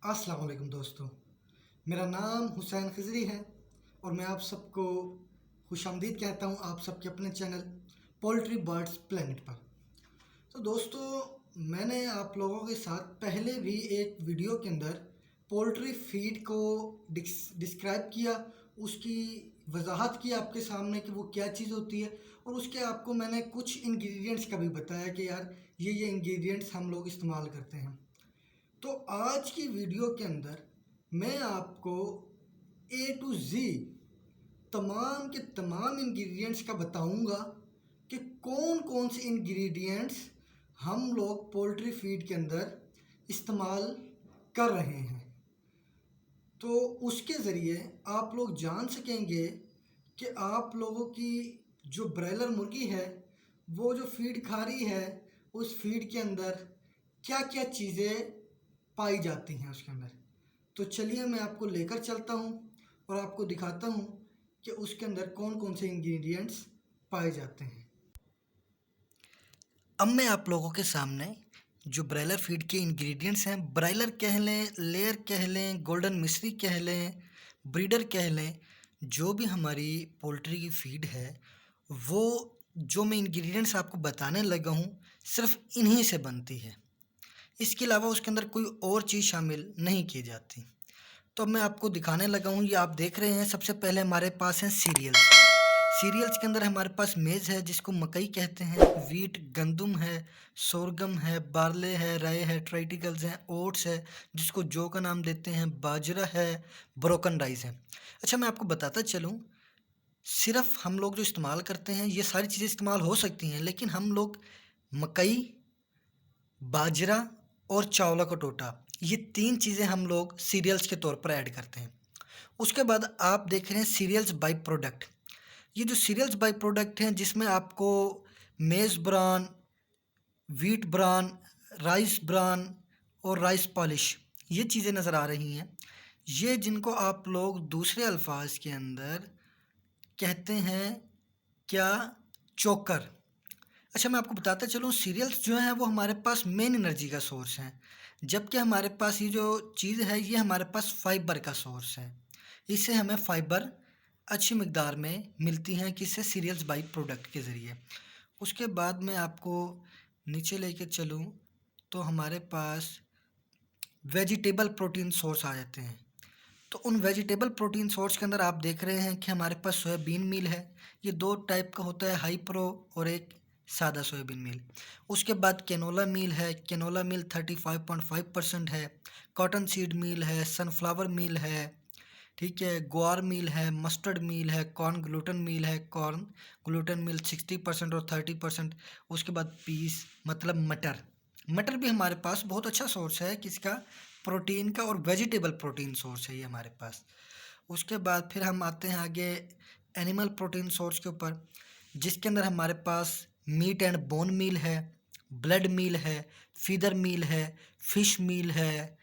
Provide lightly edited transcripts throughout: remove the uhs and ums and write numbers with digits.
अस्सलाम वालेकुम दोस्तों। मेरा नाम हुसैन खिजरी है और मैं आप सबको खुशामदीद कहता हूँ आप सबके अपने चैनल पोल्ट्री बर्ड्स प्लेनेट पर। तो दोस्तों, मैंने आप लोगों के साथ पहले भी एक वीडियो के अंदर पोल्ट्री फीड को डिस्क्राइब किया, उसकी वजाहत की आपके सामने कि वो क्या चीज़ होती है, और उसके आपको मैंने कुछ इंग्रेडिएंट्स का भी बताया कि यार ये इंग्रेडिएंट्स हम लोग इस्तेमाल करते हैं। तो आज की वीडियो के अंदर मैं आपको ए टू जी तमाम के तमाम इंग्रेडिएंट्स का बताऊंगा कि कौन कौन से इंग्रेडिएंट्स हम लोग पोल्ट्री फीड के अंदर इस्तेमाल कर रहे हैं। तो उसके ज़रिए आप लोग जान सकेंगे कि आप लोगों की जो ब्रॉयलर मुर्गी है वो जो फीड खा रही है उस फीड के अंदर क्या क्या चीज़ें पाई जाती हैं उसके अंदर। तो चलिए मैं आपको लेकर चलता हूँ और आपको दिखाता हूँ कि उसके अंदर कौन कौन से इंग्रेडिएंट्स पाए जाते हैं। अब मैं आप लोगों के सामने जो ब्रॉयलर फीड के इंग्रेडिएंट्स हैं, ब्रॉयलर कह लें, लेयर कह लें, गोल्डन मिश्री कह लें, ब्रीडर कह लें, जो भी हमारी पोल्ट्री की फीड है वो जो मैं इंग्रेडिएंट्स आपको बताने लगा हूँ सिर्फ इन्हीं से बनती है। इसके अलावा उसके अंदर कोई और चीज़ शामिल नहीं की जाती। तो अब मैं आपको दिखाने लगा हूँ, ये आप देख रहे हैं। सबसे पहले हमारे पास हैं सीरियल्स। सीरियल्स के अंदर हमारे पास मेज़ है जिसको मकई कहते हैं, वीट गंदम है, सोरगम है, बार्ले है, राय है, ट्राइटिकल्स हैं, ओट्स है जिसको जौ का नाम देते हैं, बाजरा है, ब्रोकन राइस है। अच्छा, मैं आपको बताता चलूँ, सिर्फ हम लोग जो इस्तेमाल करते हैं ये सारी चीज़ें इस्तेमाल हो सकती हैं, लेकिन हम लोग मकई, बाजरा और चावला का टोटा, ये तीन चीज़ें हम लोग सीरियल्स के तौर पर ऐड करते हैं। उसके बाद आप देख रहे हैं सीरियल्स बाई प्रोडक्ट। ये जो सीरियल्स बाई प्रोडक्ट हैं जिसमें आपको मेज़ bran, wheat bran, rice bran और राइस पॉलिश ये चीज़ें नज़र आ रही हैं। ये जिनको आप लोग दूसरे अल्फाज के अंदर कहते हैं क्या, चोकर। अच्छा, मैं आपको बताता चलूँ, सीरियल्स जो हैं वो हमारे पास मेन एनर्जी का सोर्स हैं, जबकि हमारे पास ये जो चीज़ है ये हमारे पास फाइबर का सोर्स है। इससे हमें फाइबर अच्छी मिकदार में मिलती हैं, किससे, सीरियल्स बाई प्रोडक्ट के ज़रिए। उसके बाद मैं आपको नीचे लेके चलूँ तो हमारे पास वेजिटेबल प्रोटीन सोर्स आ जाते हैं। तो उन वेजिटेबल प्रोटीन सोर्स के अंदर आप देख रहे हैं कि हमारे पास सोयाबीन मील है। ये दो टाइप का होता है, हाई प्रो और एक सादा सोयाबीन मील। उसके बाद कैनोला मील है, कैनोला मील 35.5% है। कॉटन सीड मील है, सनफ्लावर मील है, ठीक है, ग्वार मील है, मस्टर्ड मील है, कॉर्न ग्लूटन मील है, कॉर्न ग्लूटन मील 60% और 30%। उसके बाद पीस मतलब मटर, मटर भी हमारे पास बहुत अच्छा सोर्स है, किसका, प्रोटीन का, और वेजिटेबल प्रोटीन सोर्स है ये हमारे पास। उसके बाद फिर हम आते हैं आगे एनिमल प्रोटीन सोर्स के ऊपर, जिसके अंदर हमारे पास मीट एंड बोन मील है, ब्लड मील है, फीदर मील है, फिश मील है।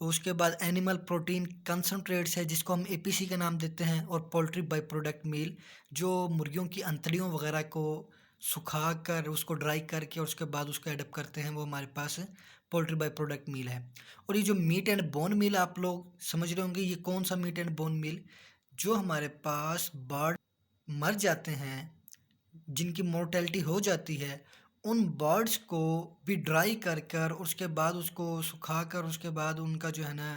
उसके बाद एनिमल प्रोटीन कंसनट्रेट्स है जिसको हम एपीसी का नाम देते हैं, और पोल्ट्री बाई प्रोडक्ट मील जो मुर्गियों की अंतड़ियों वगैरह को सुखा कर उसको ड्राई करके और उसके बाद उसको एडप करते हैं, वो हमारे पास पोल्ट्री बाई प्रोडक्ट मील है। और ये जो मीट एंड बोन मील आप लोग समझ रहे होंगे, ये कौन सा मीट एंड बोन मील, जो हमारे पास बर्ड मर जाते हैं, जिनकी मोर्टेलिटी हो जाती है, उन बर्ड्स को भी ड्राई कर कर उसके बाद उसको सुखा कर उसके बाद उनका जो है ना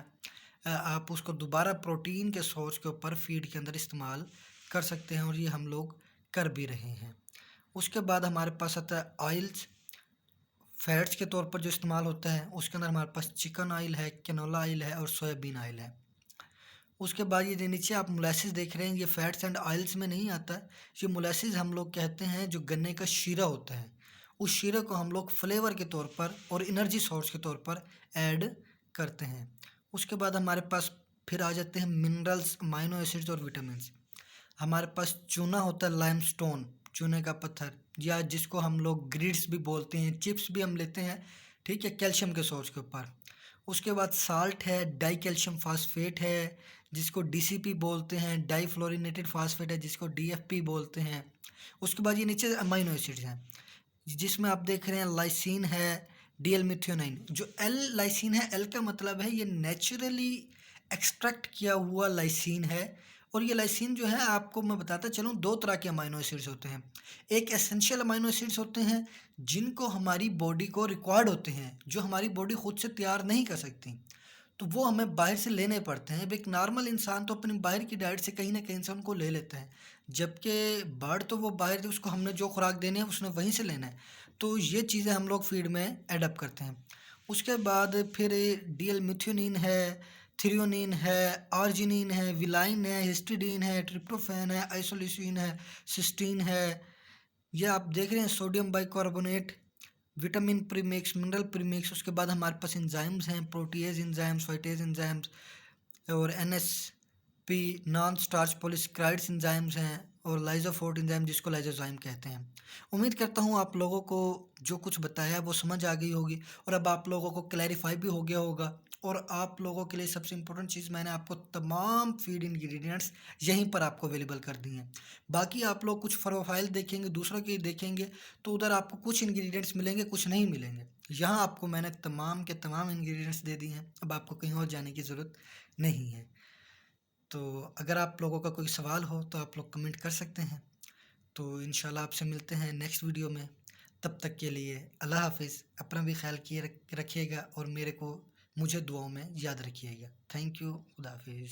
आप उसको दोबारा प्रोटीन के सोर्स के ऊपर फीड के अंदर इस्तेमाल कर सकते हैं, और ये हम लोग कर भी रहे हैं। उसके बाद हमारे पास आता है ऑयल्स, फैट्स के तौर पर जो इस्तेमाल होता है, उसके अंदर हमारे पास चिकन ऑयल है, कैनोला ऑयल है और सोयाबीन ऑयल है। उसके बाद ये जो नीचे आप मोलेसिस देख रहे हैं, ये फैट्स एंड ऑयल्स में नहीं आता। ये मोलेसिस हम लोग कहते हैं जो गन्ने का शीरा होता है, उस शीरे को हम लोग फ्लेवर के तौर पर और एनर्जी सोर्स के तौर पर ऐड करते हैं। उसके बाद हमारे पास फिर आ जाते हैं मिनरल्स, अमाइनो एसिड्स और विटामिन्स। हमारे पास चूना होता है, लाइमस्टोन, चूने का पत्थर, या जिसको हम लोग ग्रिड्स भी बोलते हैं, चिप्स भी हम लेते हैं, ठीक है, कैल्शियम के सोर्स के ऊपर। उसके बाद साल्ट है, डाई कैल्शियम फास्फेट है जिसको डीसीपी बोलते हैं, डाई फ्लोरिनेटेड फास्फेट है जिसको डीएफपी बोलते हैं। उसके बाद ये नीचे अमाइनो एसिड्स हैं जिसमें आप देख रहे हैं लाइसिन है, डीएल मिथ्योनाइन। जो एल लाइसिन है, एल का मतलब है ये नेचुरली एक्सट्रैक्ट किया हुआ लाइसिन है। और ये लाइसिन जो है, आपको मैं बताता चलूँ, दो तरह के अमाइनो एसिड्स होते हैं। एक एसेंशियल अमाइनो एसिड्स होते हैं जिनको हमारी बॉडी को रिक्वायर्ड होते हैं, जो हमारी बॉडी खुद से तैयार नहीं कर सकती, तो वो हमें बाहर से लेने पड़ते हैं। अब एक नॉर्मल इंसान तो अपनी बाहर की डाइट से कहीं ना कहीं से उनको ले लेता है, जबकि बर्ड तो वो बाहर, उसको हमने जो खुराक देनी है उसने वहीं से लेना है। तो ये चीज़ें हम लोग फीड में एडअप करते हैं। उसके बाद फिर डीएल मिथ्योनिन है, थ्रियोनिन है, आर्जिनिन है, विलाइन है, हिस्टिडीन है, ट्रिप्टोफैन है, आइसोल्यूसिन है, सिस्टीन है। ये आप देख रहे हैं sodium bicarbonate, vitamin premix, mineral premix. उसके बाद हमारे पास एंजाइम्स हैं, प्रोटीएज एंजाइम्स, फाइटेज एंजाइम्स, और NSP non starch polysaccharides enzymes हैं, और लाइजोफोर्ट एंजाइम जिसको लाइजोजाइम कहते हैं। उम्मीद करता हूँ आप लोगों को जो कुछ बताया वो समझ आ गई होगी, और अब आप लोगों को क्लैरिफाई भी हो गया होगा। और आप लोगों के लिए सबसे इम्पोर्टेंट चीज़, मैंने आपको तमाम फीड इंग्रेडिएंट्स यहीं पर आपको अवेलेबल कर दी हैं। बाकी आप लोग कुछ प्रोफाइल देखेंगे, दूसरों की देखेंगे, तो उधर आपको कुछ इंग्रेडिएंट्स मिलेंगे, कुछ नहीं मिलेंगे। यहाँ आपको मैंने तमाम के तमाम इंग्रेडिएंट्स दे दिए हैं, अब आपको कहीं और जाने की ज़रूरत नहीं है। तो अगर आप लोगों का कोई सवाल हो तो आप लोग कमेंट कर सकते हैं। तो इंशाल्लाह आपसे मिलते हैं नेक्स्ट वीडियो में। तब तक के लिए अल्लाह हाफ़िज़। अपना भी ख्याल किए रखिएगा, और मुझे दुआओं में याद रखिएगा। Thank you. खुदा हाफ़िज़।